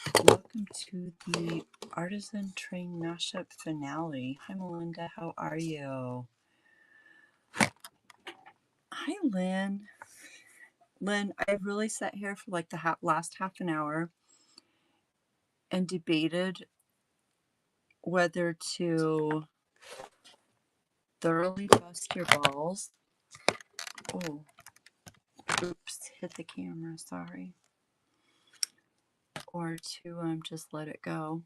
Welcome to the Artisan Train Mashup finale. Hi, Melinda. How are you? Hi, Lynn. Lynn, I really sat here for like the last half an hour and debated whether to thoroughly bust your balls. Oh, oops, hit the camera. Sorry. Or to just let it go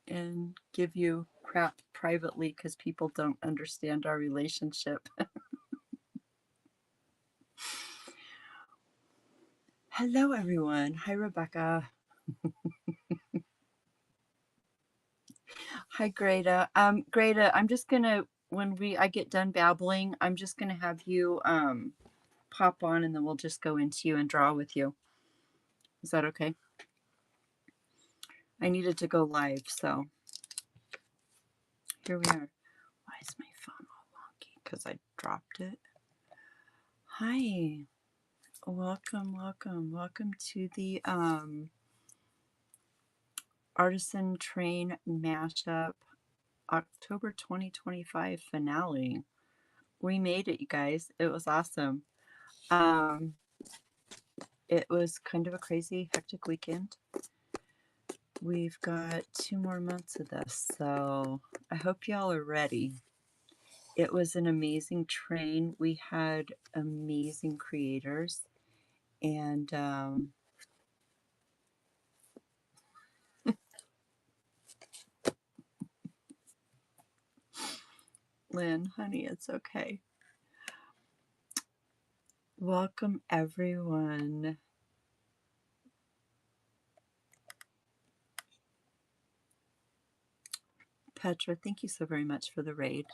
and give you crap privately because people don't understand our relationship. Hello, everyone. Hi, Rebecca. Hi, Greta. Greta, I'm just gonna when I get done babbling, I'm just gonna have you pop on, and then we'll just go into you and draw with you. Is that okay? I needed to go live, so here we are. Why is my phone all wonky? Because I dropped it. Hi, welcome to the Artisan Train Mashup October 2025 finale. We made it, you guys. It was awesome. It was kind of a crazy, hectic weekend. We've got 2 more months of this, so I hope y'all are ready. It was an amazing train. We had amazing creators, and Lynn, honey, it's okay. Welcome, everyone. Petra, thank you so very much for the raid.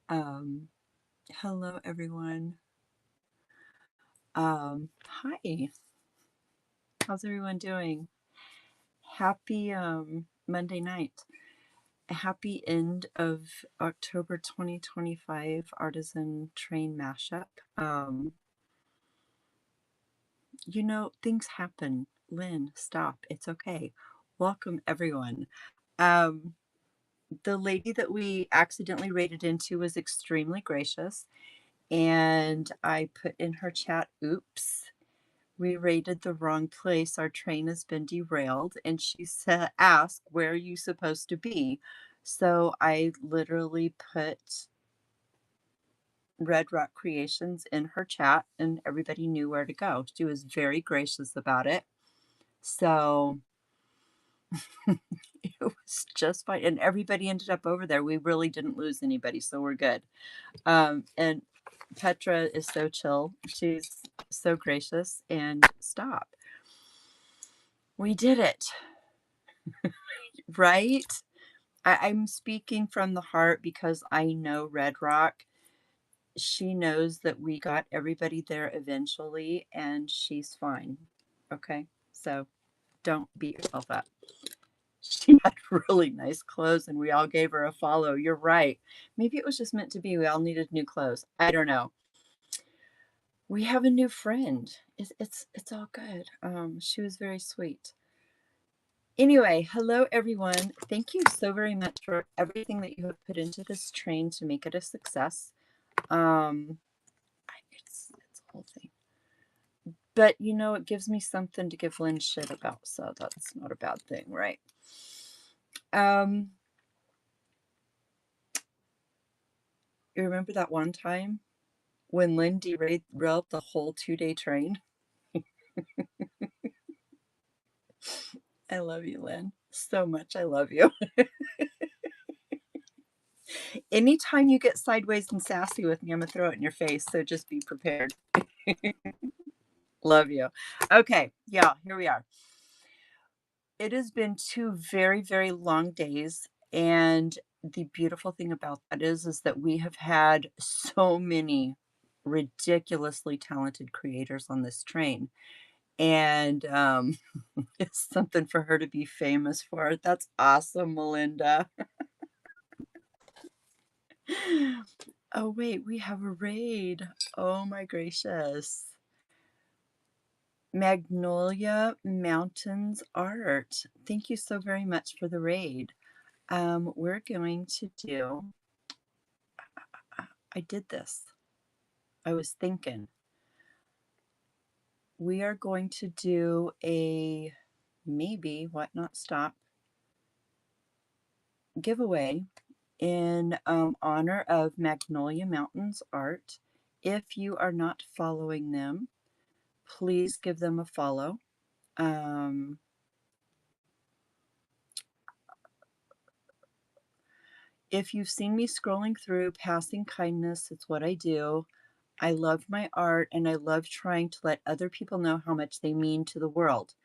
Hello, everyone. Hi. How's everyone doing? Happy Monday night. A happy end of October 2025 Artisan Train Mashup. Things happen. Lynn, stop. It's okay. Welcome, everyone. The lady that we accidentally raided into was extremely gracious, and I put in her chat, oops. We raided the wrong place. Our train has been derailed. And she asked, where are you supposed to be? So I literally put Red Rock Creations in her chat and everybody knew where to go. She was very gracious about it. So it was just fine. And everybody ended up over there. We really didn't lose anybody. So we're good. And Petra is so chill. She's so gracious. And stop. We did it. Right? I'm speaking from the heart because I know Red Rock. She knows that we got everybody there eventually and she's fine. Okay? So don't beat yourself up. She had really nice clothes and we all gave her a follow. You're right. Maybe it was just meant to be. We all needed new clothes. I don't know. We have a new friend. It's all good. She was very sweet. Anyway, hello everyone. Thank you so very much for everything that you have put into this train to make it a success. It's a whole thing. But it gives me something to give Lynn shit about, so that's not a bad thing, right? You remember that one time when Lynn derailed the whole 2-day train? I love you, Lynn. So much. I love you. Anytime you get sideways and sassy with me, I'm going to throw it in your face. So just be prepared. Love you. Okay. Yeah, here we are. It has been 2 very, very long days. And the beautiful thing about that is that we have had so many ridiculously talented creators on this train. And it's something for her to be famous for. That's awesome, Melinda. Oh, wait, we have a raid. Oh, my gracious. Magnolia Mountains Art. Thank you so very much for the raid. We're going to do, I did this. I was thinking. We are going to do a maybe what not stop giveaway in honor of Magnolia Mountains Art. If you are not following them, please give them a follow. Um, if you've seen me scrolling through Passing Kindness, it's what I do. I love my art and I love trying to let other people know how much they mean to the world.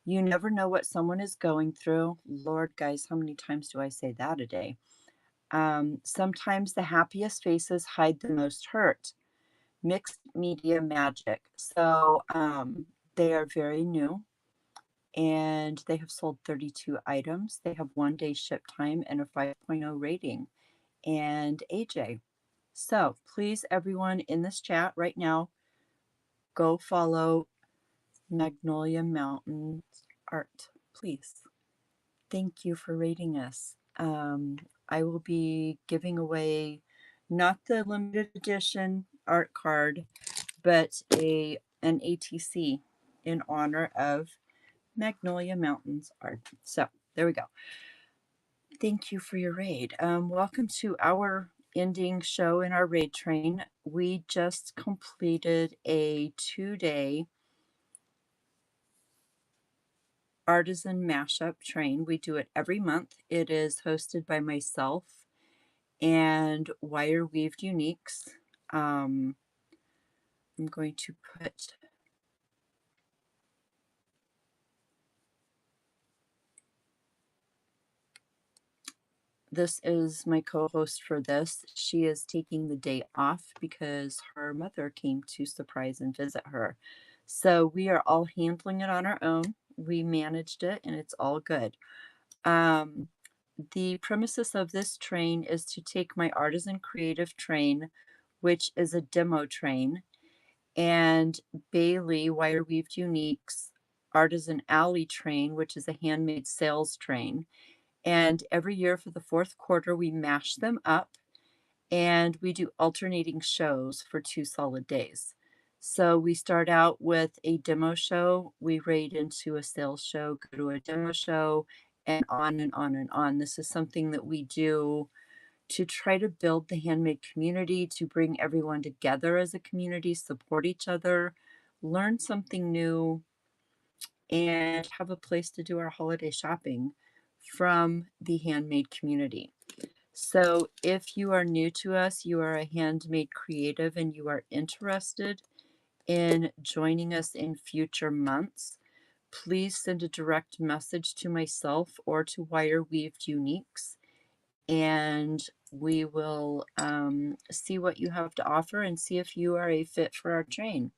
You never know what someone is going through. Lord, guys, how many times do I say that a day? Sometimes the happiest faces hide the most hurt. Mixed media magic. So they are very new and they have sold 32 items. They have 1 day ship time and a 5.0 rating. And AJ. So please, everyone in this chat right now, go follow Magnolia Mountains Art, please. Thank you for rating us. I will be giving away not the limited edition art card, but an ATC in honor of Magnolia Mountains Art. So there we go. Thank you for your raid. Welcome to our ending show in our raid train. We just completed a 2 day Artisan Mashup train. We do it every month. It is hosted by myself and Wire Weaved Uniques. I'm going to put this is my co-host for this. She is taking the day off because her mother came to surprise and visit her. So we are all handling it on our own. We managed it and it's all good. The premises of this train is to take my Artisan Creative train, which is a demo train, and Bailey Wire Weaved Uniques Artisan Alley train, which is a handmade sales train. And every year for the fourth quarter, we mash them up and we do alternating shows for 2 solid days. So we start out with a demo show, we raid into a sales show, go to a demo show, and on and on and on. This is something that we do to try to build the handmade community, to bring everyone together as a community, support each other, learn something new, and have a place to do our holiday shopping from the handmade community. So if you are new to us, you are a handmade creative and you are interested in joining us in future months, please send a direct message to myself or to Wire Weaved Uniques, and we will see what you have to offer and see if you are a fit for our train.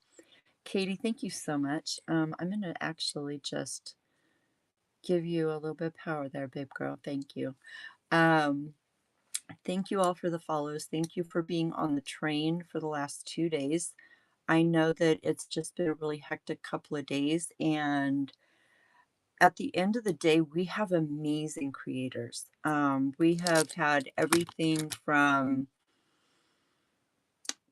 Katie, thank you so much. I'm going to actually just give you a little bit of power there, babe girl. Thank you. Thank you all for the follows. Thank you for being on the train for the last 2 days. I know that it's just been a really hectic couple of days, and at the end of the day, we have amazing creators. We have had everything from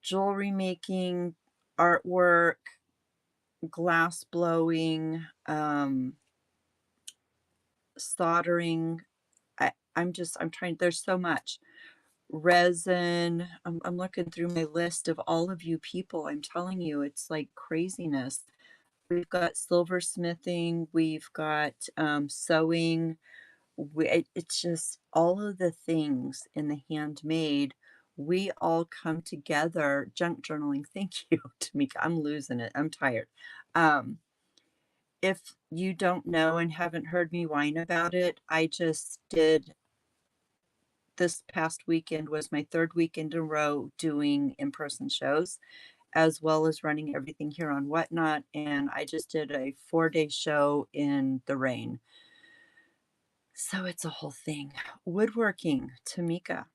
jewelry making, artwork, glass blowing, soldering. I'm trying, there's so much. Resin. I'm looking through my list of all of you people. I'm telling you, it's like craziness. We've got silversmithing, we've got sewing. It's just all of the things in the handmade. We all come together. Junk journaling. Thank you, Tamika. I'm losing it. I'm tired. If you don't know and haven't heard me whine about it, I just did. This past weekend was my third weekend in a row doing in-person shows, as well as running everything here on Whatnot. And I just did a 4 day show in the rain. So it's a whole thing. Woodworking, Tamika.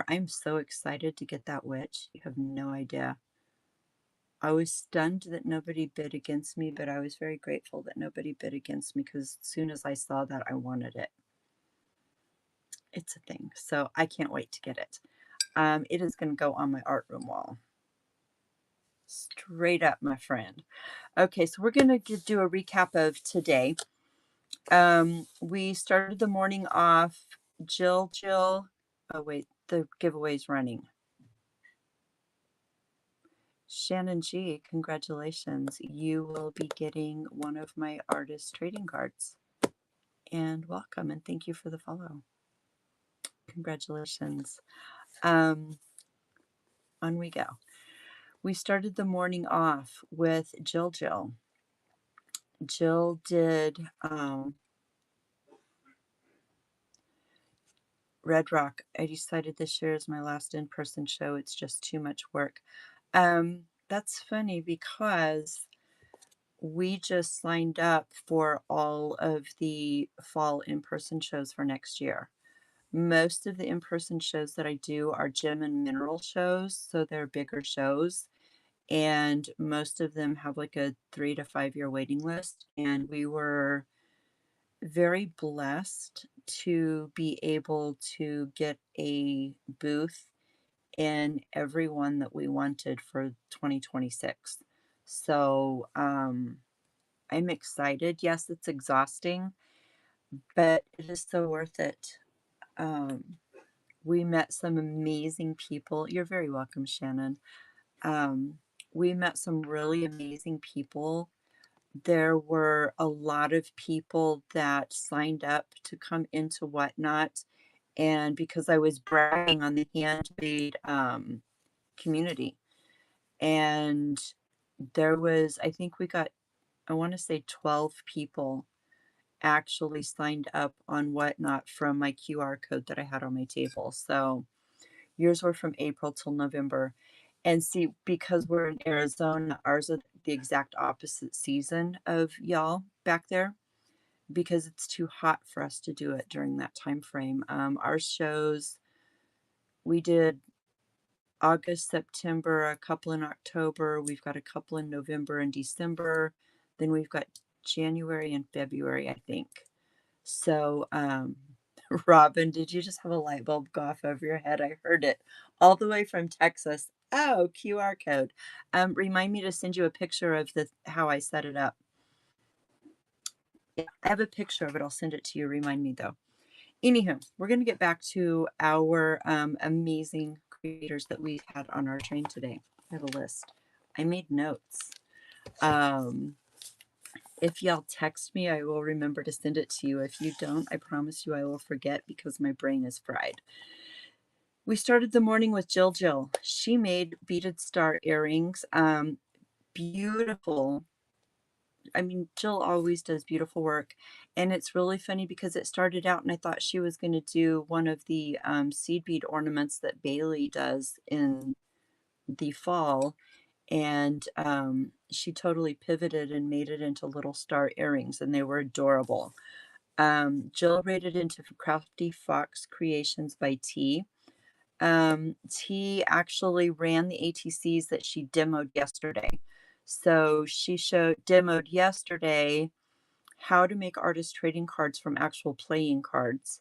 I'm so excited to get that witch. You have no idea. I was stunned that nobody bid against me, but I was very grateful that nobody bid against me because as soon as I saw that, I wanted it. It's a thing. So I can't wait to get it. It is going to go on my art room wall. Straight up, my friend. Okay, so we're going to do a recap of today. We started the morning off. Jill. Oh, wait, the giveaway's running. Shannon G, congratulations. You will be getting one of my artist trading cards. And welcome, and thank you for the follow. Congratulations. On we go. We started the morning off with Jill. Jill did Red Rock. I decided this year is my last in-person show. It's just too much work. That's funny because we just signed up for all of the fall in-person shows for next year. Most of the in-person shows that I do are gem and mineral shows, so they're bigger shows, and most of them have like a 3 to 5 year waiting list, and we were very blessed to be able to get a booth in every one that we wanted for 2026. So I'm excited. Yes, it's exhausting, but it is so worth it. We met some amazing people. You're very welcome, Shannon. We met some really amazing people. There were a lot of people that signed up to come into Whatnot, and because I was bragging on the handmade community, and there was, I think we got, I want to say 12 people actually signed up on Whatnot from my QR code that I had on my table. So yours were from April till November. And see, because we're in Arizona, ours are the exact opposite season of y'all back there because it's too hot for us to do it during that time frame. Our shows, we did August, September, a couple in October. We've got a couple in November and December. Then we've got January and February, I think. So, Robin, did you just have a light bulb go off over your head? I heard it all the way from Texas. Oh, QR code. Remind me to send you a picture of how I set it up. Yeah, I have a picture of it. I'll send it to you. Remind me though. Anywho, we're going to get back to our amazing creators that we had on our train today. I have a list. I made notes. If y'all text me, I will remember to send it to you. If you don't, I promise you I will forget because my brain is fried. We started the morning with Jill. She made beaded star earrings. Beautiful. I mean, Jill always does beautiful work. And it's really funny because it started out and I thought she was going to do one of the seed bead ornaments that Bailey does in the fall. And she totally pivoted and made it into little star earrings, and they were adorable. Jill rated into Crafty Fox Creations by T. T actually ran the ATCs that she demoed yesterday. So she demoed yesterday how to make artist trading cards from actual playing cards.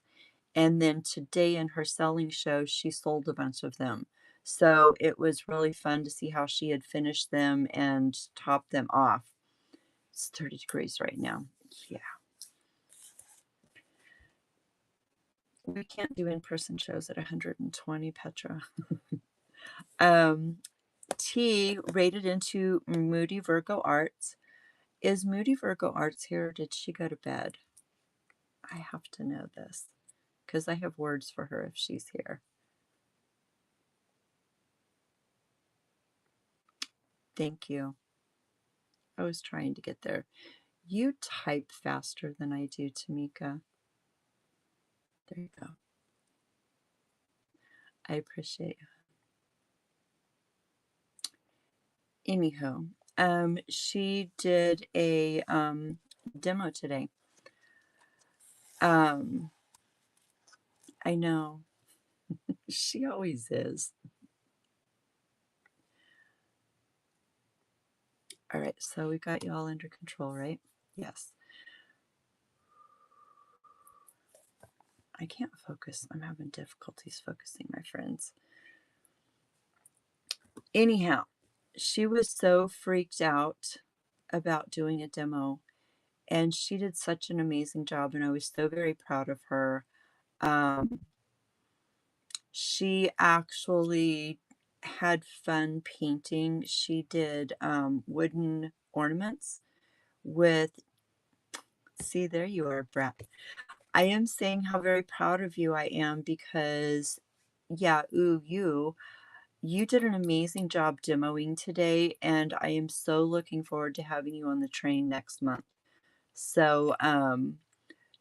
And then today in her selling show, she sold a bunch of them. So it was really fun to see how she had finished them and topped them off. It's 30 degrees right now. Yeah. We can't do in-person shows at 120, Petra. T rated into Moody Virgo Arts. Is Moody Virgo Arts here or did she go to bed? I have to know this because I have words for her if she's here. Thank you. I was trying to get there. You type faster than I do, Tamika. There you go. I appreciate you. Anywho, she did a demo today. I know. She always is. All right, so we got you all under control, right? Yes. I can't focus. I'm having difficulties focusing, my friends. Anyhow, she was so freaked out about doing a demo, and she did such an amazing job, and I was so very proud of her. Um, she actually had fun painting. She did wooden ornaments with, see, there you are, Brett. I am saying how very proud of you I am because, yeah, you did an amazing job demoing today, and I am so looking forward to having you on the train next month. So,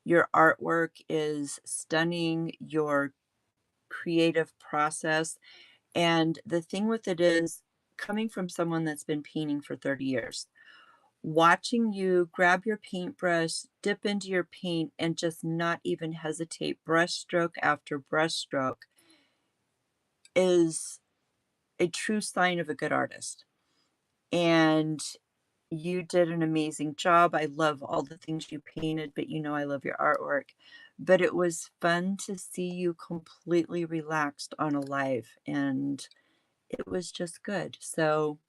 your artwork is stunning, your creative process, and the thing with it is, coming from someone that's been painting for 30 years, watching you grab your paintbrush, dip into your paint, and just not even hesitate, brushstroke after brushstroke, is a true sign of a good artist. And you did an amazing job. I love all the things you painted, but you know I love your artwork. But it was fun to see you completely relaxed on a live, and it was just good. So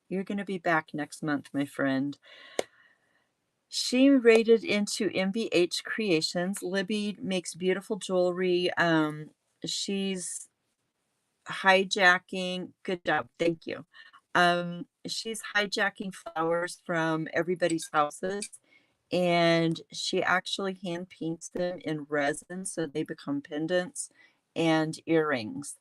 you're going to be back next month, my friend. She rated into MBH Creations. Libby makes beautiful jewelry. She's hijacking. Good job. Thank you. She's hijacking flowers from everybody's houses, and she actually hand paints them in resin so they become pendants and earrings.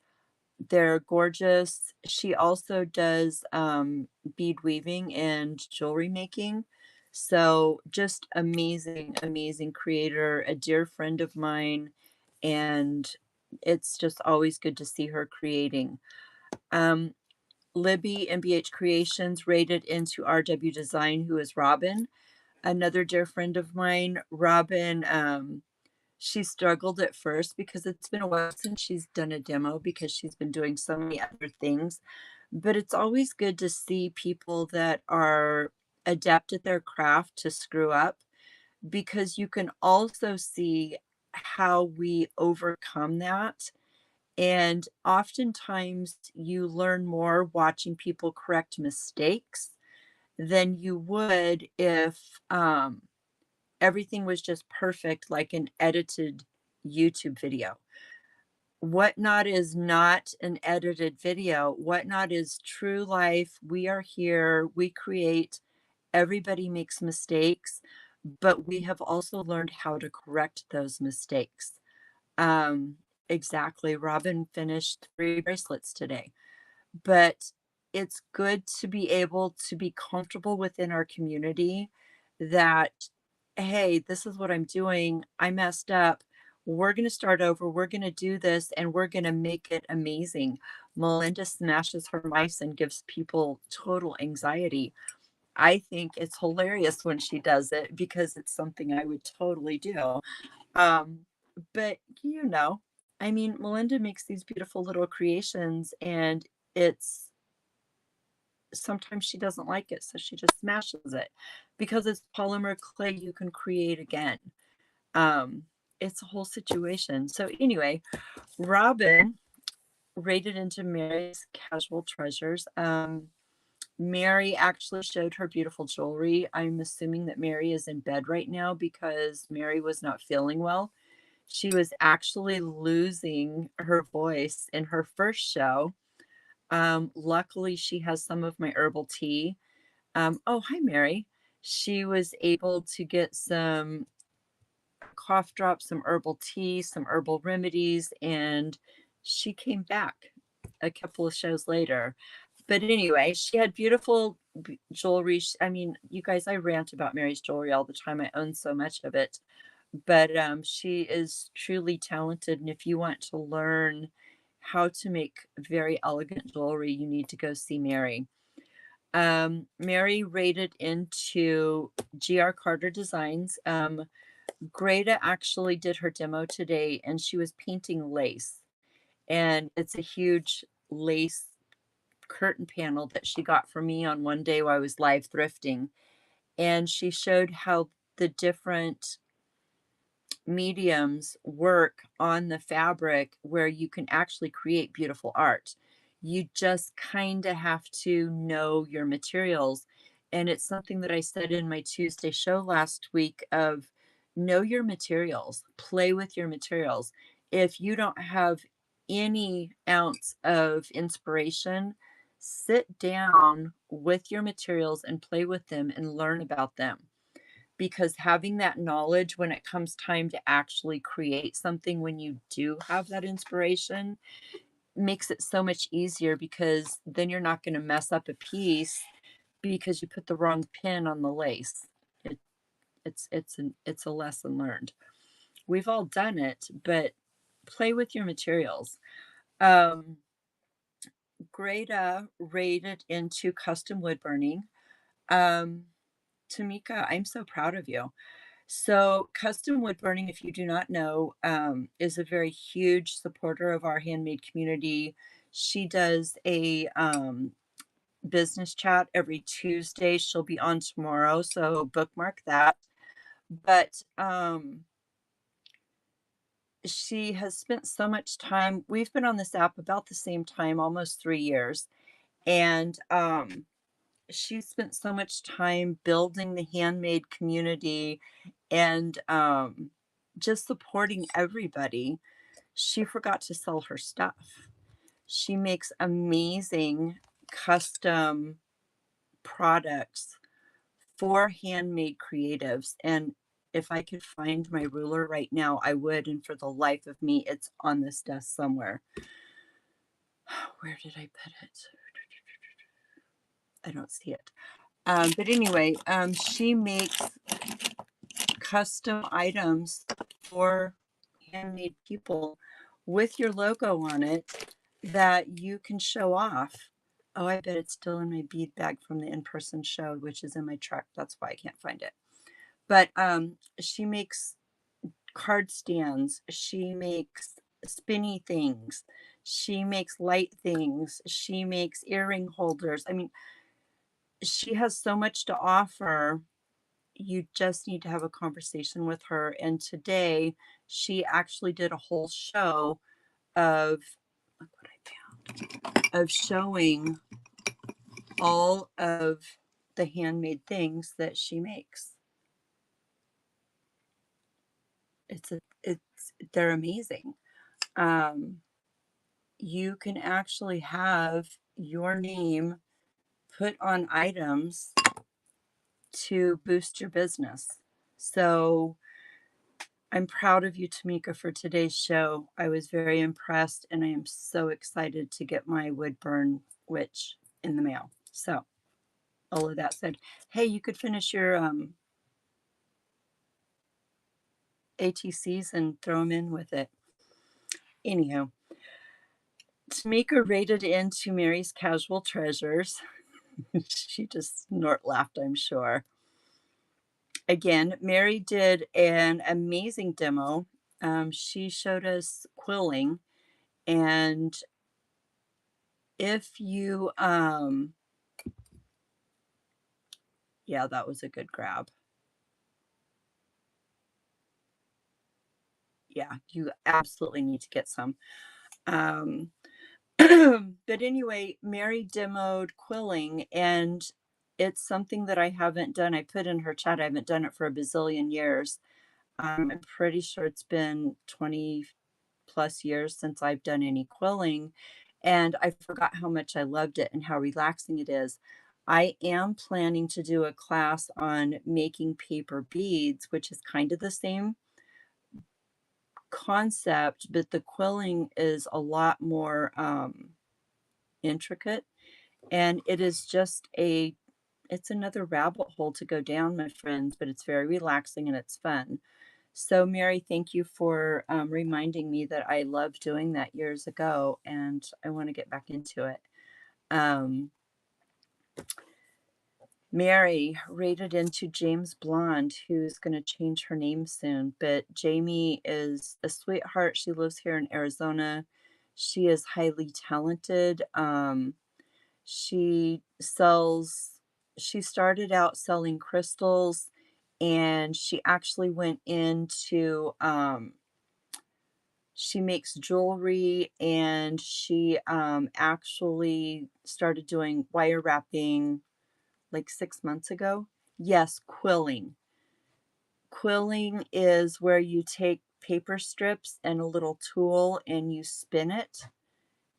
They're gorgeous. She also does bead weaving and jewelry making. So just amazing, amazing creator, a dear friend of mine, and it's just always good to see her creating. Um, Libby MBH Creations rated into RW Design, who is Robin, another dear friend of mine. Robin, she struggled at first because it's been a while since she's done a demo because she's been doing so many other things. But it's always good to see people that are adept at their craft to screw up, because you can also see how we overcome that. And oftentimes you learn more watching people correct mistakes than you would if everything was just perfect, like an edited YouTube video. Whatnot is not an edited video. Whatnot is true life. We are here, we create, everybody makes mistakes, but we have also learned how to correct those mistakes. Um, exactly. Robin finished 3 bracelets today, but it's good to be able to be comfortable within our community that, hey, this is what I'm doing. I messed up. We're going to start over. We're going to do this and we're going to make it amazing. Melinda smashes her mice and gives people total anxiety. I think it's hilarious when she does it because it's something I would totally do. Um, but you know, I mean, Melinda makes these beautiful little creations, and it's sometimes she doesn't like it, so she just smashes it because it's polymer clay you can create again. Um, it's a whole situation. So anyway, Robin rated into Mary's casual treasures. Mary actually showed her beautiful jewelry. I'm assuming that Mary is in bed right now because Mary was not feeling well. She was actually losing her voice in her first show. Luckily, she has some of my herbal tea. Oh, hi, Mary. She was able to get some cough drops, some herbal tea, some herbal remedies, and she came back a couple of shows later. But anyway, she had beautiful jewelry. I mean, you guys, I rant about Mary's jewelry all the time. I own so much of it. But she is truly talented. And if you want to learn how to make very elegant jewelry, you need to go see Mary. Mary rated into GR Carter Designs. Greta actually did her demo today, and she was painting lace. And it's a huge lace curtain panel that she got for me on one day while I was live thrifting. And she showed how the different mediums work on the fabric where you can actually create beautiful art. You just kind of have to know your materials. And it's something that I said in my Tuesday show last week of know your materials, play with your materials. If you don't have any ounce of inspiration, sit down with your materials and play with them and learn about them, because having that knowledge when it comes time to actually create something, when you do have that inspiration, makes it so much easier, because then you're not going to mess up a piece because you put the wrong pin on the lace. it, it's a lesson learned. We've all done it, but play with your materials. um Greta rated into custom wood burning. um Tamika, I'm so proud of you. So, custom wood burning, if you do not know, is a very huge supporter of our handmade community. She does a business chat every Tuesday. She'll be on tomorrow, so bookmark that. But she has spent so much time. We've been on this app about the same time, almost 3 years, and she spent so much time building the handmade community and just supporting everybody. She forgot to sell her stuff. She makes amazing custom products for handmade creatives. And if I could find my ruler right now, I would. And for the life of me, it's on this desk somewhere. Where did I put it? I don't see it. But anyway, she makes custom items for handmade people with your logo on it that you can show off. Oh, I bet it's still in my bead bag from the in-person show, which is in my truck. That's why I can't find it. But she makes card stands. She makes spinny things. She makes light things. She makes earring holders. I mean, she has so much to offer. You just need to have a conversation with her. And today she actually did a whole show of, look what I found, of showing all of the handmade things that she makes. They're amazing. You can actually have your name put on items to boost your business. So I'm proud of you, Tamika, for today's show. I was very impressed, and I am so excited to get my wood burn witch in the mail. So, all of that said, hey, you could finish your ATCs and throw them in with it. Anyhow, Tamika rated into Mary's Casual Treasures. She just snort laughed, I'm sure. Again, Mary did an amazing demo. She showed us quilling, and if you yeah, that was a good grab. Yeah, you absolutely need to get some. But anyway, Mary demoed quilling, and it's something that I haven't done. I put in her chat, I haven't done it for a bazillion years. I'm pretty sure it's been 20 plus years since I've done any quilling, and I forgot how much I loved it and how relaxing it is. I am planning to do a class on making paper beads, which is kind of the same concept, but the quilling is a lot more intricate, and it is just it's another rabbit hole to go down, my friends, but it's very relaxing and it's fun. So, Mary, thank you for reminding me that I loved doing that years ago, and I want to get back into it. Mary rated into James Blonde, who's going to change her name soon. But Jamie is a sweetheart. She lives here in Arizona. She is highly talented. She sells, she started out selling crystals, and she actually went into, she makes jewelry, and she actually started doing wire wrapping like 6 months ago. Yes, quilling. Quilling is where you take paper strips and a little tool and you spin it,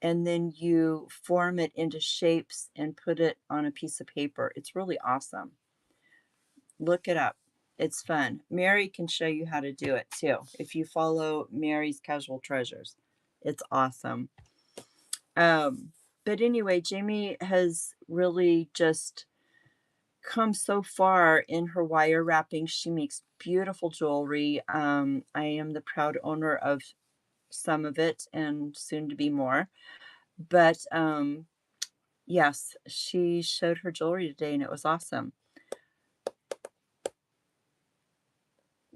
and then you form it into shapes and put it on a piece of paper. It's really awesome. Look it up. It's fun. Mary can show you how to do it too. If you follow Mary's Casual Treasures, it's awesome. But anyway, Jamie has really just come so far in her wire wrapping. She makes beautiful jewelry. I am the proud owner of some of it and soon to be more. But yes, she showed her jewelry today and it was awesome.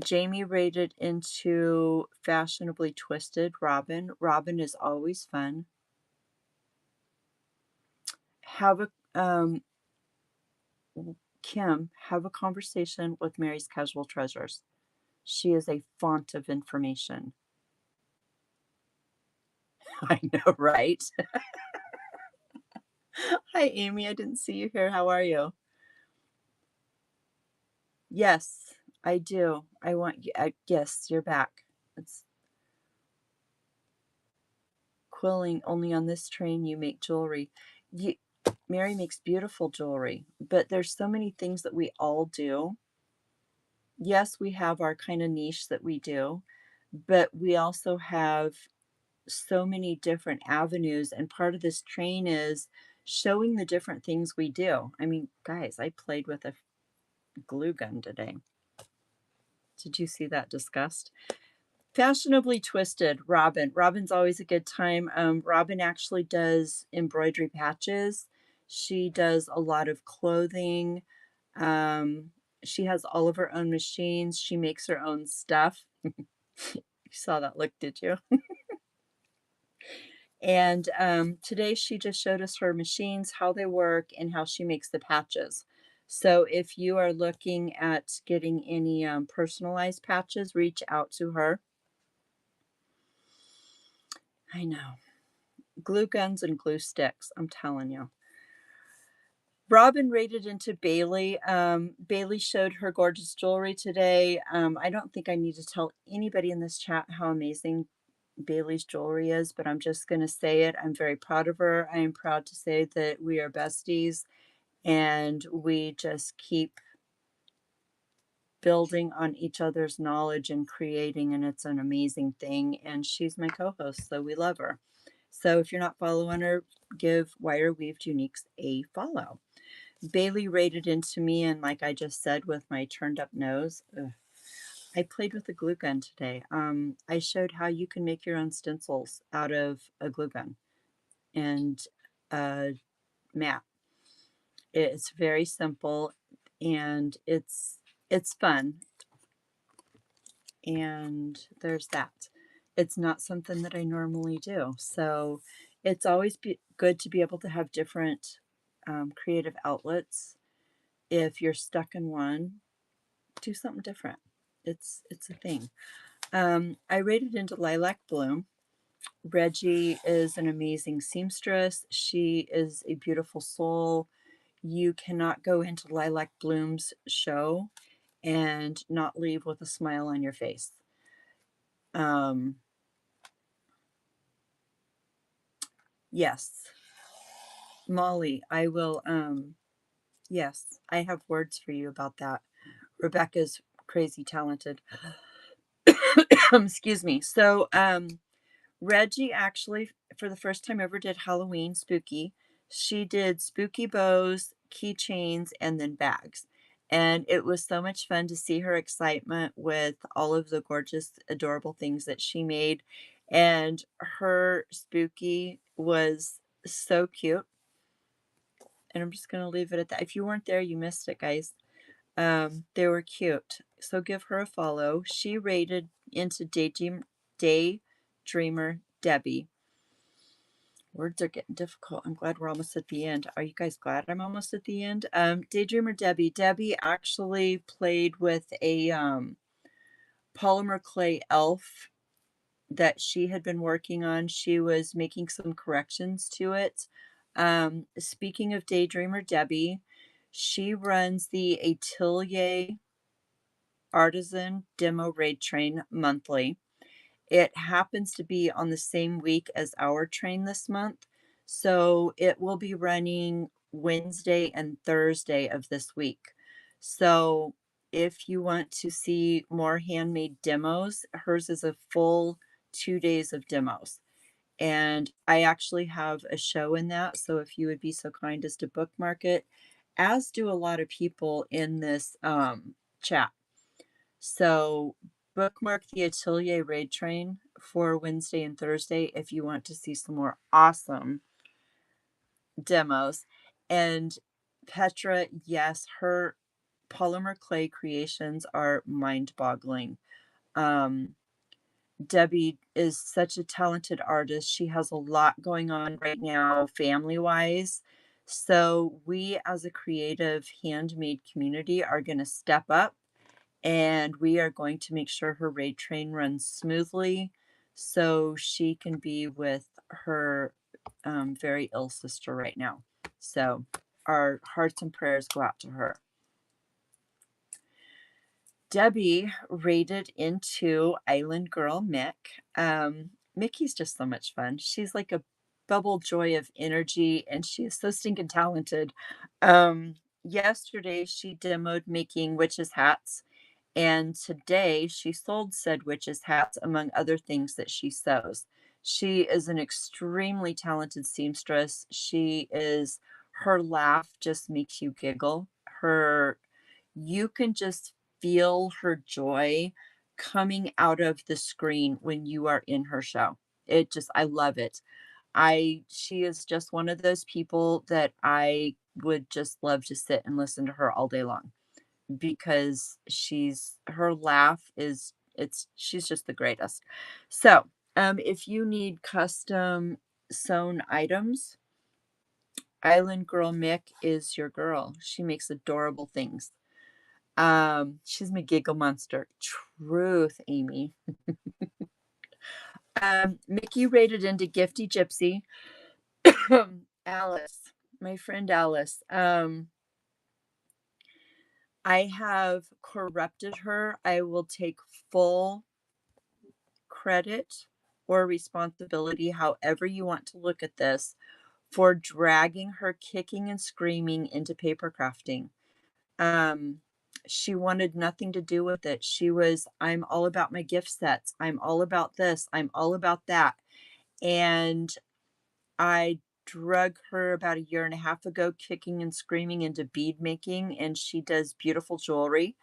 Jamie rated into Fashionably Twisted Robin. Robin is always fun. Have a Kim, have a conversation with Mary's Casual Treasures. She is a font of information. I know, right? Hi, Amy. I didn't see you here. How are you? Yes, I do. I want you. Yes, you're back. It's quilling. Only on this train you make jewelry. You, Mary makes beautiful jewelry, but there's so many things that we all do. Yes, we have our kind of niche that we do, but we also have so many different avenues. And part of this train is showing the different things we do. I mean, guys, I played with a glue gun today. Did you see that disgust? Fashionably Twisted, Robin. Robin's always a good time. Robin actually does embroidery patches. She does a lot of clothing. She has all of her own machines. She makes her own stuff. You saw that look, did you? And today she just showed us her machines, how they work, and how she makes the patches. So if you are looking at getting any personalized patches, reach out to her. I know. Glue guns and glue sticks, I'm telling you. Robin rated into Bailey. Bailey showed her gorgeous jewelry today. I don't think I need to tell anybody in this chat how amazing Bailey's jewelry is, but I'm just going to say it. I'm very proud of her. I am proud to say that we are besties and we just keep building on each other's knowledge and creating, and it's an amazing thing. And she's my co-host, so we love her. So if you're not following her, give Wire Weaved Uniques a follow. Bailey rated into me, and like I just said, with my turned up nose, I played with a glue gun today. I showed how you can make your own stencils out of a glue gun and a mat. It's very simple and it's fun. And there's that. It's not something that I normally do. So it's always good to be able to have different creative outlets. If you're stuck in one, do something different. It's a thing. I rated into Lilac Bloom. Reggie is an amazing seamstress. She is a beautiful soul. You cannot go into Lilac Bloom's show and not leave with a smile on your face. Yes, Molly, I will. Yes, I have words for you about that. Rebecca's crazy talented. Excuse me. So, Reggie actually, for the first time ever, did Halloween spooky. She did spooky bows, keychains, and then bags. And it was so much fun to see her excitement with all of the gorgeous, adorable things that she made. And her spooky was so cute. And I'm just going to leave it at that. If you weren't there, you missed it, guys. They were cute. So give her a follow. She rated into Daydreamer Debbie. Words are getting difficult. I'm glad we're almost at the end. Are you guys glad I'm almost at the end? Daydreamer Debbie. Debbie actually played with a polymer clay elf that she had been working on. She was making some corrections to it. Speaking of Daydreamer Debbie, she runs the Atelier Artisan Demo Raid Train monthly. It happens to be on the same week as our train this month. So it will be running Wednesday and Thursday of this week. So if you want to see more handmade demos, hers is a full 2 days of demos. And I actually have a show in that. So if you would be so kind as to bookmark it, as do a lot of people in this chat. So bookmark the Atelier Raid Train for Wednesday and Thursday if you want to see some more awesome demos. And Petra, yes, her polymer clay creations are mind-boggling. Debbie is such a talented artist. She has a lot going on right now, family-wise. So we as a creative handmade community are going to step up, and we are going to make sure her raid train runs smoothly so she can be with her very ill sister right now. So our hearts and prayers go out to her. Debbie raided into Island Girl Mick. Mickey's just so much fun. She's like a bubble joy of energy, and she is so stinking talented. Yesterday, she demoed making witches' hats, and today she sold said witches' hats, among other things that she sews. She is an extremely talented seamstress. Her laugh just makes you giggle. You can just feel her joy coming out of the screen when you are in her show. I love it. She is just one of those people that I would just love to sit and listen to her all day long, because her laugh is she's just the greatest. So if you need custom sewn items, Island Girl Mick is your girl. She makes adorable things. She's my giggle monster. Truth, Amy. Mickey raided into Gifty Gypsy. Alice, my friend Alice. I have corrupted her. I will take full credit or responsibility, however you want to look at this, for dragging her kicking and screaming into paper crafting. She wanted nothing to do with it. I'm all about my gift sets. I'm all about this. I'm all about that. And I drug her about a year and a half ago, kicking and screaming into bead making, and she does beautiful jewelry.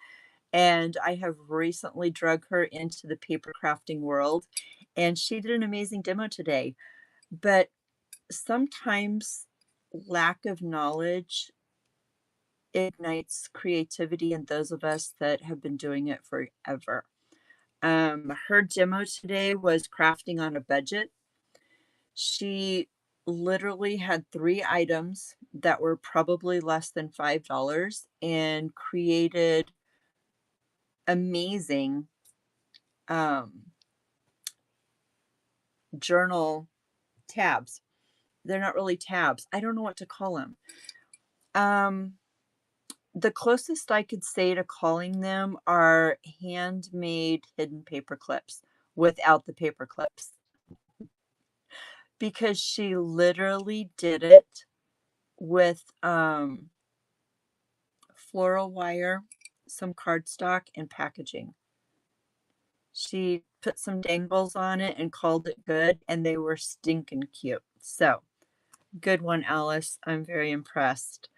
And I have recently drug her into the paper crafting world, and she did an amazing demo today. But sometimes lack of knowledge ignites creativity in those of us that have been doing it forever. Her demo today was crafting on a budget. She literally had 3 items that were probably less than $5 and created amazing journal tabs. They're not really tabs. I don't know what to call them. The closest I could say to calling them are handmade hidden paper clips without the paper clips, because she literally did it with floral wire, some cardstock, and packaging. She put some dangles on it and called it good, and they were stinking cute. So, good one, Alice. I'm very impressed.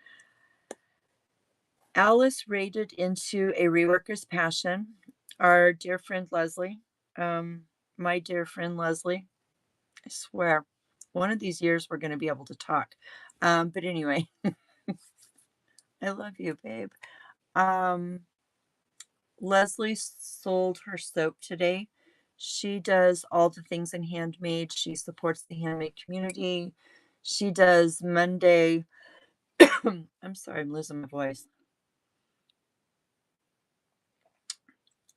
Alice raided into a reworker's passion. Our dear friend Leslie, my dear friend Leslie, I swear, one of these years we're going to be able to talk. But anyway, I love you, babe. Leslie sold her soap today. She does all the things in handmade. She supports the handmade community. She does Monday. I'm sorry, I'm losing my voice.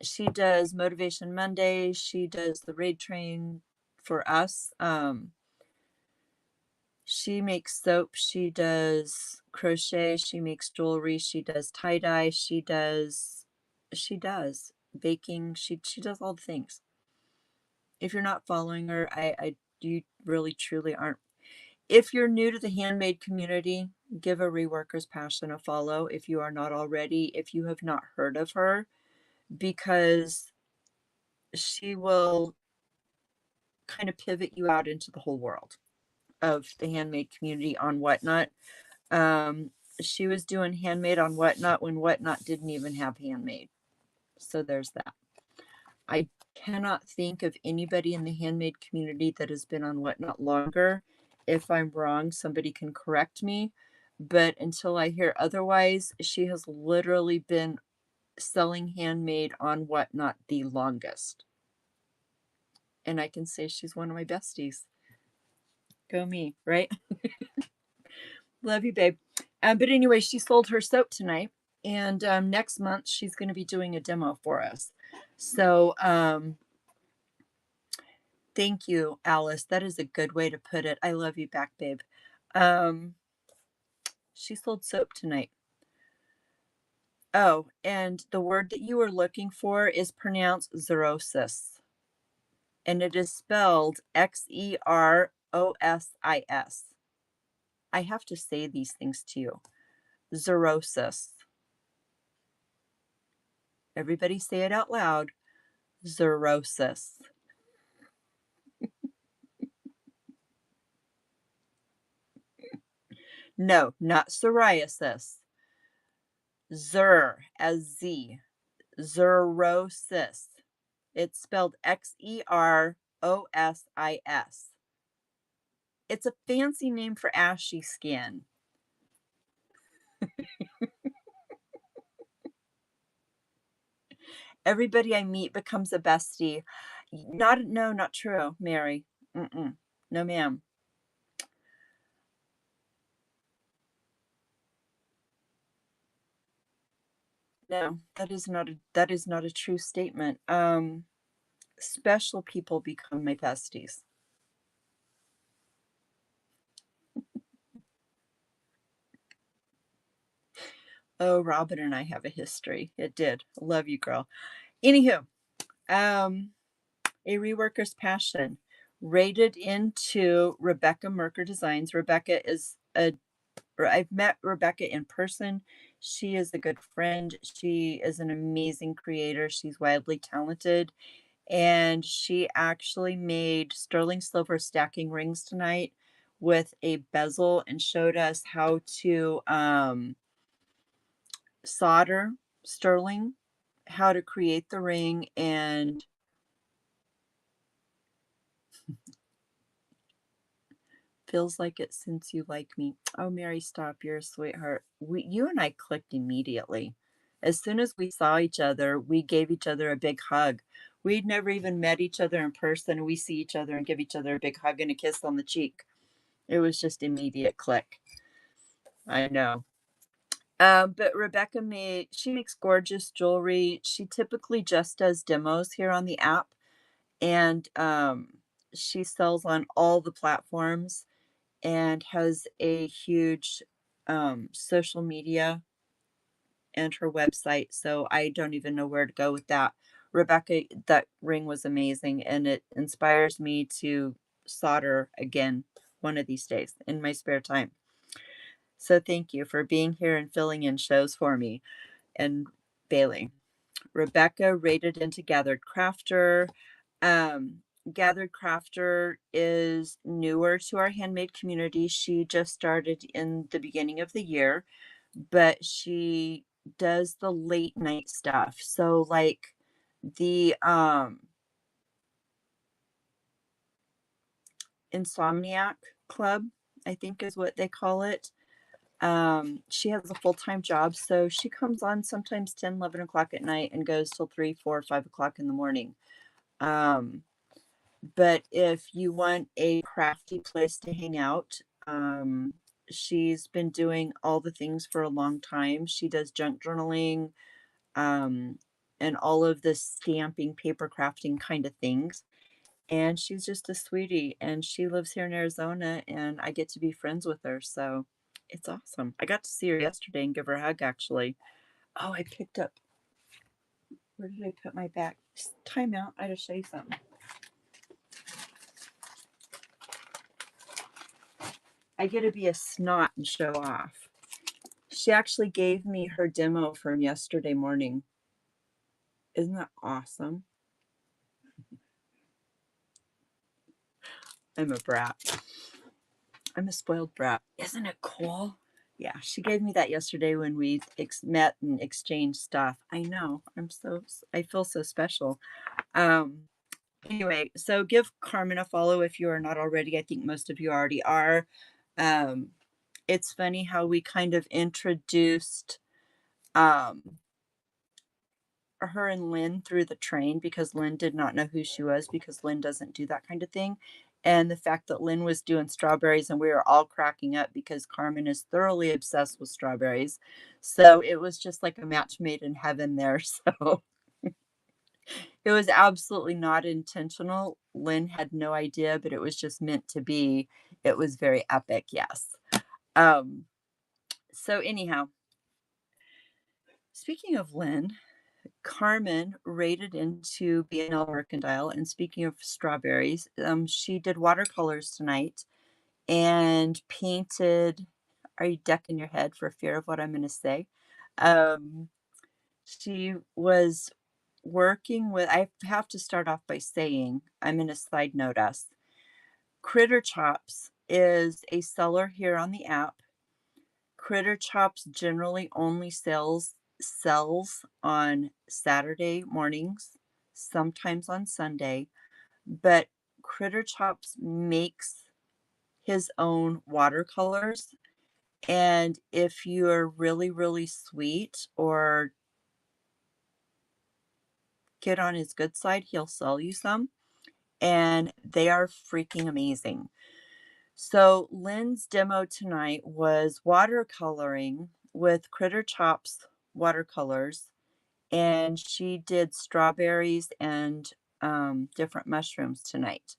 She does Motivation Monday. She does the raid train for us. She makes soap. She does crochet. She makes jewelry. She does tie dye. She does baking. She does all the things. If you're not following her, I you really truly aren't. If you're new to the handmade community, give a Reworker's Passion a follow if you are not already, if you have not heard of her, because she will kind of pivot you out into the whole world of the handmade community on Whatnot. Um, she was doing handmade on Whatnot when Whatnot didn't even have handmade. So there's that. I cannot think of anybody in the handmade community that has been on Whatnot longer. If I'm wrong, somebody can correct me. But until I hear otherwise, she has literally been selling handmade on Whatnot the longest. And I can say she's one of my besties. Go me, right? Love you, babe. But anyway, she sold her soap tonight. And next month, she's going to be doing a demo for us. So thank you, Alice. That is a good way to put it. I love you back, babe. She sold soap tonight. Oh, and the word that you were looking for is pronounced xerosis. And it is spelled Xerosis. I have to say these things to you. Xerosis. Everybody say it out loud. Xerosis. No, not psoriasis. Zer as Z. Xerosis. It's spelled Xerosis. It's a fancy name for ashy skin. Everybody I meet becomes a bestie. Not true, Mary. Mm-mm. No, ma'am. No, that is not a true statement. Special people become my besties. Oh, Robin and I have a history. It did. Love you, girl. Anywho, a reworker's passion. Rated into Rebecca Merker Designs. I've met Rebecca in person. She is a good friend. She is an amazing creator. She's wildly talented. And she actually made sterling silver stacking rings tonight with a bezel and showed us how to solder sterling, how to create the ring, and feels like it since you like me. Oh, Mary, stop. You're a sweetheart. You and I clicked immediately. As soon as we saw each other, we gave each other a big hug. We'd never even met each other in person. We see each other and give each other a big hug and a kiss on the cheek. It was just immediate click. I know. But Rebecca she makes gorgeous jewelry. She typically just does demos here on the app, and she sells on all the platforms and has a huge social media and her website. So I don't even know where to go with that. Rebecca, that ring was amazing, and it inspires me to solder again one of these days in my spare time. So thank you for being here and filling in shows for me and Bailey. Rebecca rated into Gathered Crafter. Gathered Crafter is newer to our handmade community. She just started in the beginning of the year, but she does the late night stuff. So like the Insomniac Club, I think is what they call it. She has a full-time job, so she comes on sometimes 10, 11 o'clock at night and goes till 3, 4, 5 o'clock in the morning. Um, but if you want a crafty place to hang out, she's been doing all the things for a long time. She does junk journaling, um, and all of the stamping, paper crafting kind of things. And she's just a sweetie, and she lives here in Arizona, and I get to be friends with her, so it's awesome. I got to see her yesterday and give her a hug, actually. Oh, I picked up, where did I put my bag? Time out, I gotta show you something. I get to be a snot and show off. She actually gave me her demo from yesterday morning. Isn't that awesome? I'm a brat. I'm a spoiled brat. Isn't it cool? Yeah, she gave me that yesterday when we met and exchanged stuff. I know. I feel so special. Um, anyway, so give Carmen a follow if you are not already. I think most of you already are. Um, it's funny how we kind of introduced um, her and Lynn through the train because Lynn did not know who she was because Lynn doesn't do that kind of thing. And the fact that Lynn was doing strawberries and we were all cracking up because Carmen is thoroughly obsessed with strawberries. So it was just like a match made in heaven there. So it was absolutely not intentional. Lynn had no idea, but it was just meant to be. It was very epic, yes. Um, so anyhow, speaking of Lynn, Carmen raided into B&L Mercantile, and speaking of strawberries, she did watercolors tonight and painted. Are you ducking your head for fear of what I'm going to say? Um, she was working with. I have to start off by saying I'm going to side note us. Critter Chops is a seller here on the app. Critter Chops generally only sells on Saturday mornings, sometimes on Sunday, but Critter Chops makes his own watercolors. And if you're really, really sweet or get on his good side, he'll sell you some. And they are freaking amazing. So Lynn's demo tonight was watercoloring with Critter Chops watercolors, and she did strawberries and different mushrooms tonight.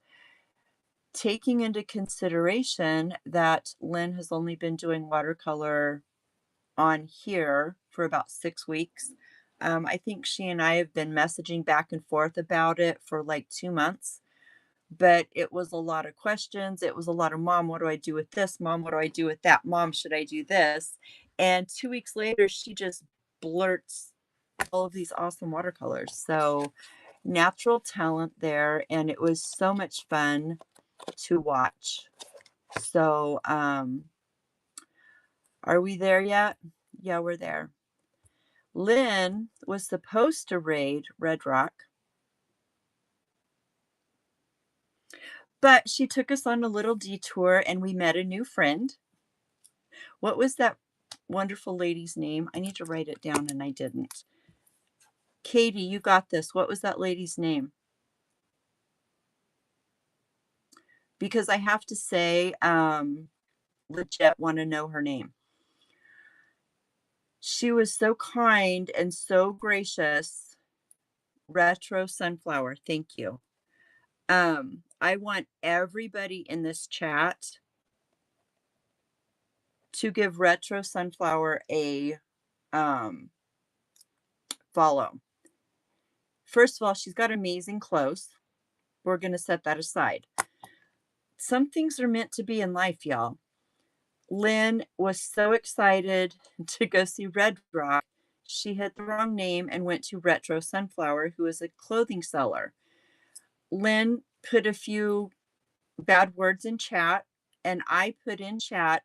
Taking into consideration that Lynn has only been doing watercolor on here for about 6 weeks, I think she and I have been messaging back and forth about it for like 2 months. But it was a lot of questions. It was a lot of, Mom, what do I do with this? Mom, what do I do with that? Mom, should I do this? And 2 weeks later, she just blurts all of these awesome watercolors. So natural talent there. And it was so much fun to watch. So, are we there yet? Yeah, we're there. Lynn was supposed to raid Red Rock, but she took us on a little detour and we met a new friend. What was that wonderful lady's name? I need to write it down and I didn't. Katie, you got this. What was that lady's name? Because I have to say, legit want to know her name. She was so kind and so gracious. Retro Sunflower, thank you. I want everybody in this chat to give Retro Sunflower a follow. First of all, she's got amazing clothes. We're going to set that aside. Some things are meant to be in life, y'all. Lynn was so excited to go see Red Rock. She hit the wrong name and went to Retro Sunflower, who is a clothing seller. Lynn put a few bad words in chat, and I put in chat,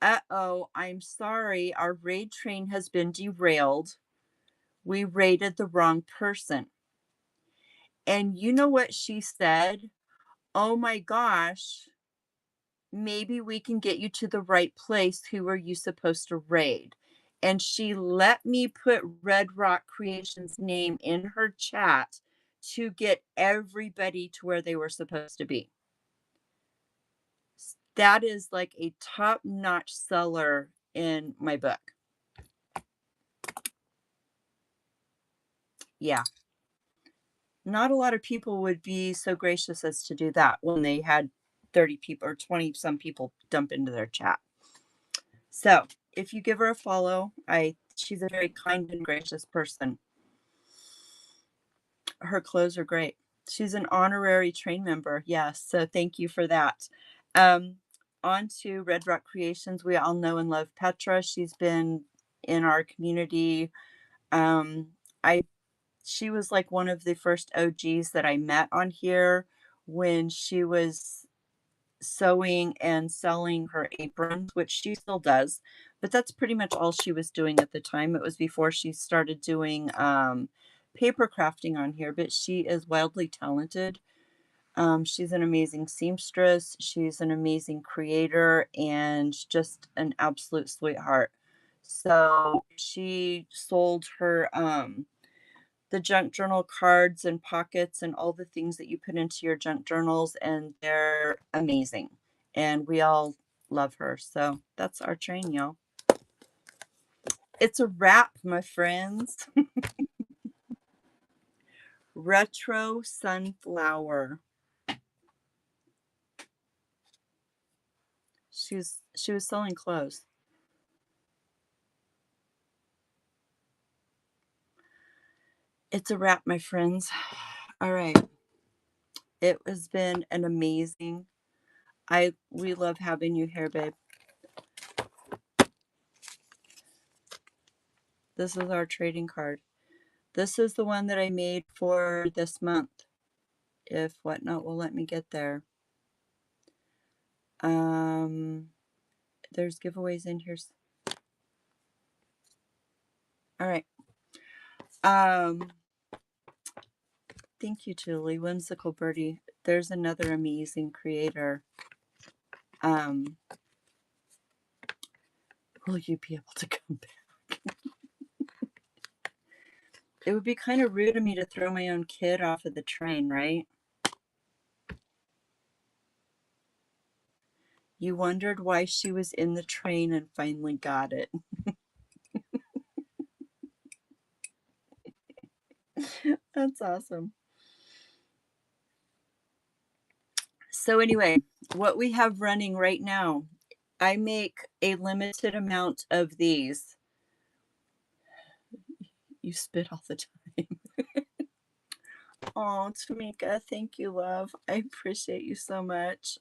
uh-oh, I'm sorry, our raid train has been derailed. We raided the wrong person. And you know what she said? Oh my gosh, maybe we can get you to the right place. Who are you supposed to raid? And she let me put Red Rock Creations name in her chat to get everybody to where they were supposed to be. That is like a top-notch seller in my book. Yeah. Not a lot of people would be so gracious as to do that when they had 30 people or 20 some people dump into their chat. So if you give her a follow, she's a very kind and gracious person. Her clothes are great. She's an honorary train member. Yes. So thank you for that. On to Red Rock Creations. We all know and love Petra. She's been in our community. She was like one of the first OGs that I met on here when she was sewing and selling her aprons, which she still does, but that's pretty much all she was doing at the time. It was before she started doing paper crafting on here, but she is wildly talented. She's an amazing seamstress. She's an amazing creator and just an absolute sweetheart. So she sold her the junk journal cards and pockets and all the things that you put into your junk journals, and they're amazing. And we all love her. So that's our train, y'all. It's a wrap, my friends. Retro Sunflower. She was selling clothes. It's a wrap, my friends. All right. It has been an amazing. We love having you here, babe. This is our trading card. This is the one that I made for this month. If Whatnot will let me get there. There's giveaways in here. All right. Thank you, Julie. Whimsical Birdie. There's another amazing creator. Will you be able to come back? It would be kind of rude of me to throw my own kid off of the train, right? You wondered why she was in the train and finally got it. That's awesome. So anyway, what we have running right now, I make a limited amount of these. You spit all the time. Oh, Tamika, thank you, love. I appreciate you so much.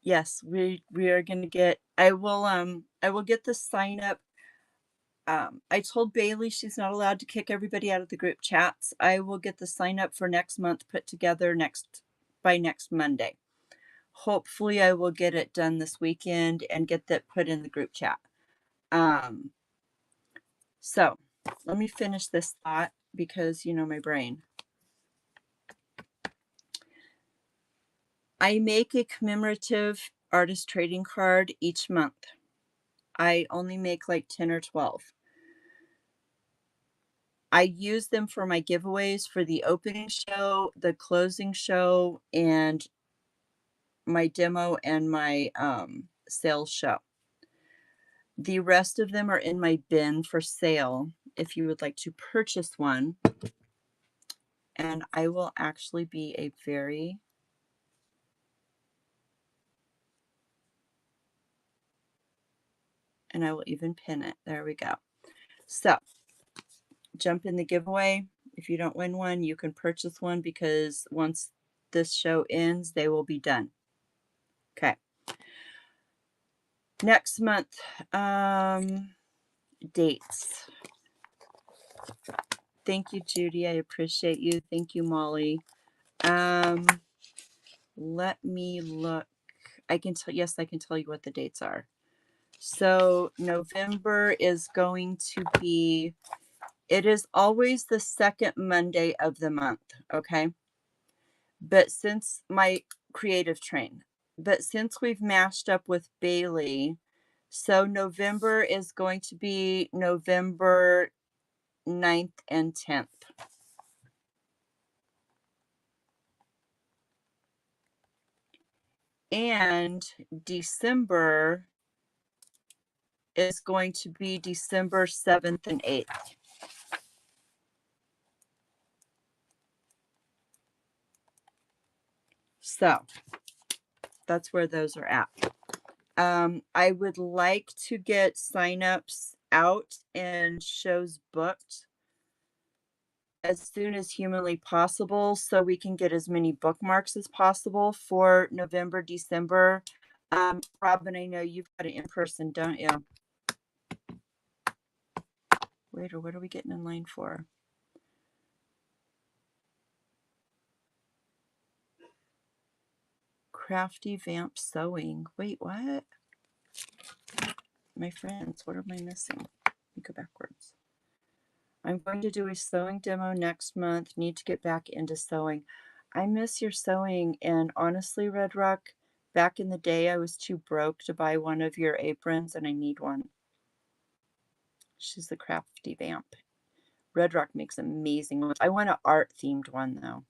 Yes, we are gonna get. I will get the sign up. I told Bailey she's not allowed to kick everybody out of the group chats. I will get the sign up for next month put together by next Monday. Hopefully, I will get it done this weekend and get that put in the group chat. So let me finish this thought because you know my brain. I make a commemorative artist trading card each month. I only make like 10 or 12. I use them for my giveaways for the opening show, the closing show, and my demo and my sales show. The rest of them are in my bin for sale if you would like to purchase one. And I will actually be a very and I will even pin it. There we go. So jump in the giveaway. If you don't win one, you can purchase one because once this show ends, they will be done. Okay. Next month, dates. Thank you, Judy. I appreciate you. Thank you, Molly. Let me look. I can tell you what the dates are. So November is going to be, it is always the second Monday of the month, okay? But since my creative train, since we've mashed up with Bailey, so November is going to be November 9th, and 10th. And December is going to be December 7th and 8th. So that's where those are at. I would like to get signups out and shows booked as soon as humanly possible so we can get as many bookmarks as possible for November, December. Robin, I know you've got an in-person, don't you? Wait, or what are we getting in line for? Crafty Vamp Sewing. Wait, what? My friends, what am I missing? Let me go backwards. I'm going to do a sewing demo next month. Need to get back into sewing. I miss your sewing, and honestly, Red Rock, back in the day, I was too broke to buy one of your aprons, and I need one. She's the Crafty Vamp. Red Rock makes amazing ones. I want an art-themed one, though.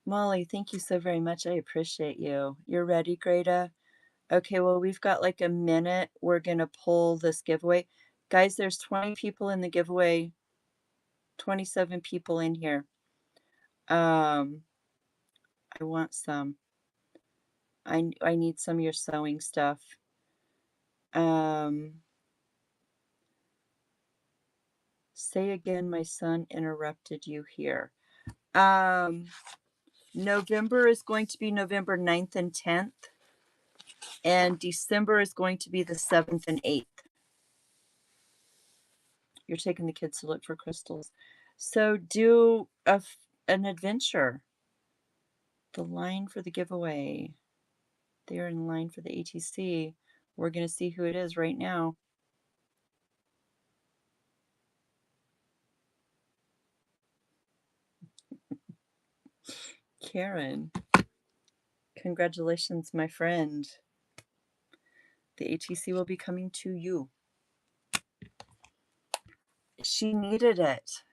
Molly, thank you so very much. I appreciate you. You're ready, Greta? Okay, well, we've got like a minute. We're going to pull this giveaway. Guys, there's 20 people in the giveaway. 27 people in here. I want some. I need some of your sewing stuff. Say again, my son interrupted you here. November is going to be November 9th and 10th. And December is going to be the 7th and 8th. You're taking the kids to look for crystals. So do an adventure. The line for the giveaway. They're in line for the ATC. We're going to see who it is right now. Karen. Congratulations, my friend. The ATC will be coming to you. She needed it.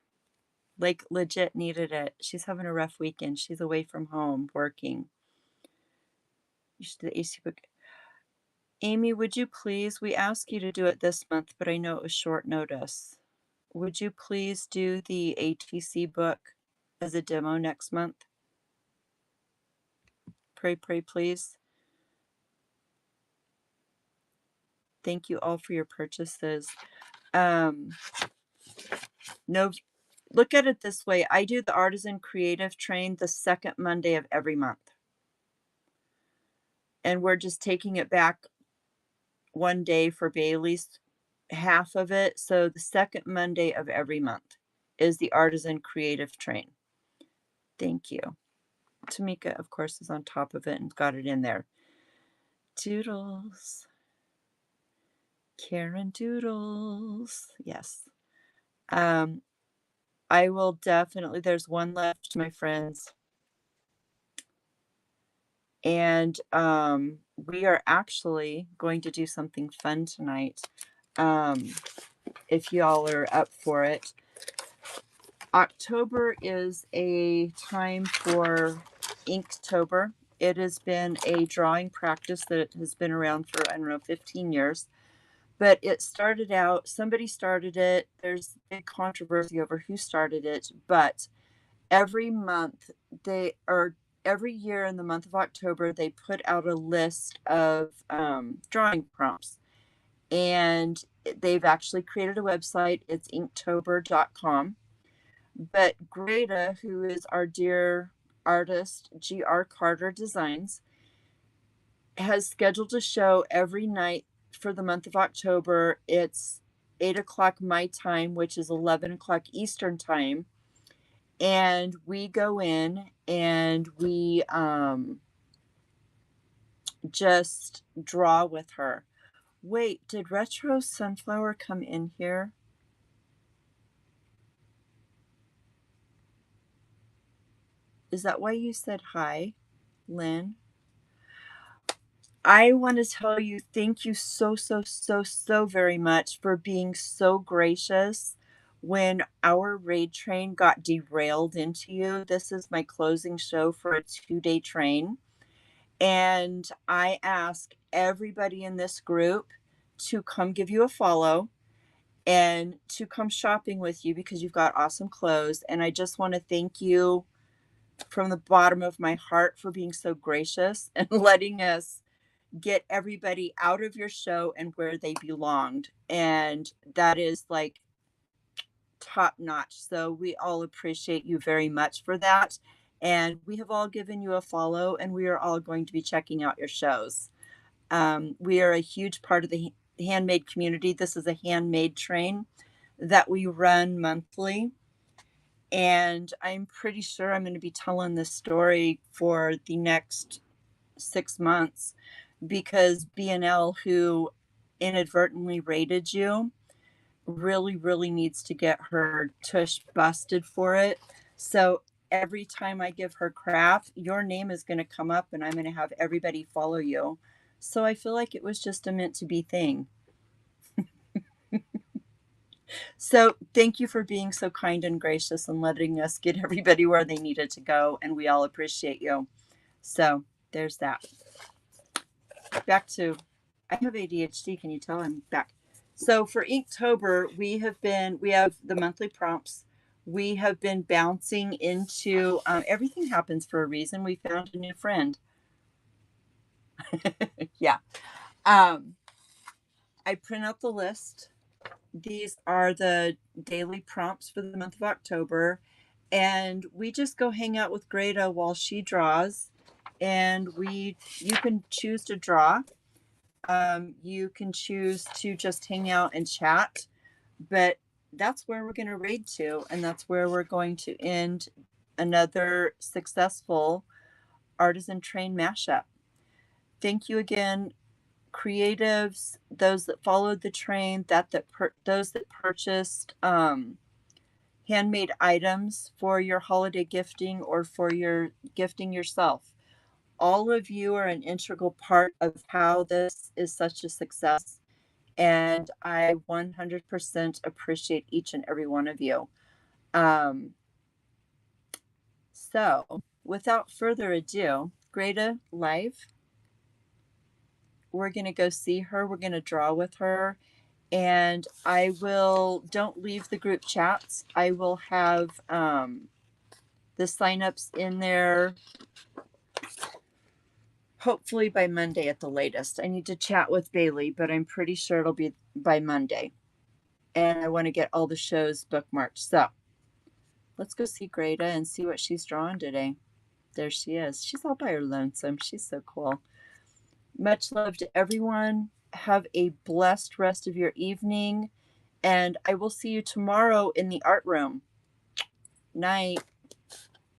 Like, legit needed it. She's having a rough weekend. She's away from home working. You should do the ATC book. Amy, would you please? We asked you to do it this month, but I know it was short notice. Would you please do the ATC book as a demo next month? Pray, pray, please. Thank you all for your purchases. No, look at it this way. I do the Artisan Creative Train the second Monday of every month. And we're just taking it back one day for Bailey's half of it. So the second Monday of every month is the Artisan Creative Train. Thank you. Tamika, of course, is on top of it and got it in there. Doodles. Karen Doodles. Yes. I will definitely, there's one left, my friends. And we are actually going to do something fun tonight. If y'all are up for it. October is a time for Inktober. It has been a drawing practice that has been around for, I don't know, 15 years. But it started out, somebody started it. There's big controversy over who started it. But every month, every year in the month of October, they put out a list of drawing prompts. And they've actually created a website. It's inktober.com. But Greta, who is our dear artist, G.R. Carter Designs, has scheduled a show every night for the month of October. It's 8 o'clock my time, which is 11 o'clock Eastern time. And we go in and we just draw with her. Wait, did Retro Sunflower come in here? Is that why you said hi, Lynn? I want to tell you thank you so, so, so, so very much for being so gracious when our raid train got derailed into you. This is my closing show for a 2-day train. And I ask everybody in this group to come give you a follow and to come shopping with you because you've got awesome clothes. And I just want to thank you from the bottom of my heart for being so gracious and letting us get everybody out of your show and where they belonged. And that is like top notch. So we all appreciate you very much for that. And we have all given you a follow, and we are all going to be checking out your shows. We are a huge part of the handmade community. This is a handmade train that we run monthly. And I'm pretty sure I'm going to be telling this story for the next 6 months because BNL, who inadvertently rated you, really, really needs to get her tush busted for it. So every time I give her crap, your name is going to come up and I'm going to have everybody follow you. So I feel like it was just a meant to be thing. So thank you for being so kind and gracious and letting us get everybody where they needed to go. And we all appreciate you. So there's that. Back to, I have ADHD. Can you tell? I'm back. So for Inktober, we have the monthly prompts. We have been bouncing into, everything happens for a reason. We found a new friend. Yeah. Um, I print out the list. These are the daily prompts for the month of October. And we just go hang out with Greta while she draws. And you can choose to draw. You can choose to just hang out and chat, but that's where we're going to raid to, and that's where we're going to end another successful artisan train mashup. Thank you again, creatives, those that followed the train, those that purchased handmade items for your holiday gifting or for your gifting yourself. All of you are an integral part of how this is such a success. And I 100% appreciate each and every one of you. Um, so, without further ado, Greta live, we're going to go see her. We're going to draw with her. And don't leave the group chats. I will have the signups in there hopefully by Monday at the latest. I need to chat with Bailey, but I'm pretty sure it'll be by Monday. And I want to get all the shows bookmarked. So let's go see Greta and see what she's drawing today. There she is. She's all by her lonesome. She's so cool. Much love to everyone. Have a blessed rest of your evening. And I will see you tomorrow in the art room. Night.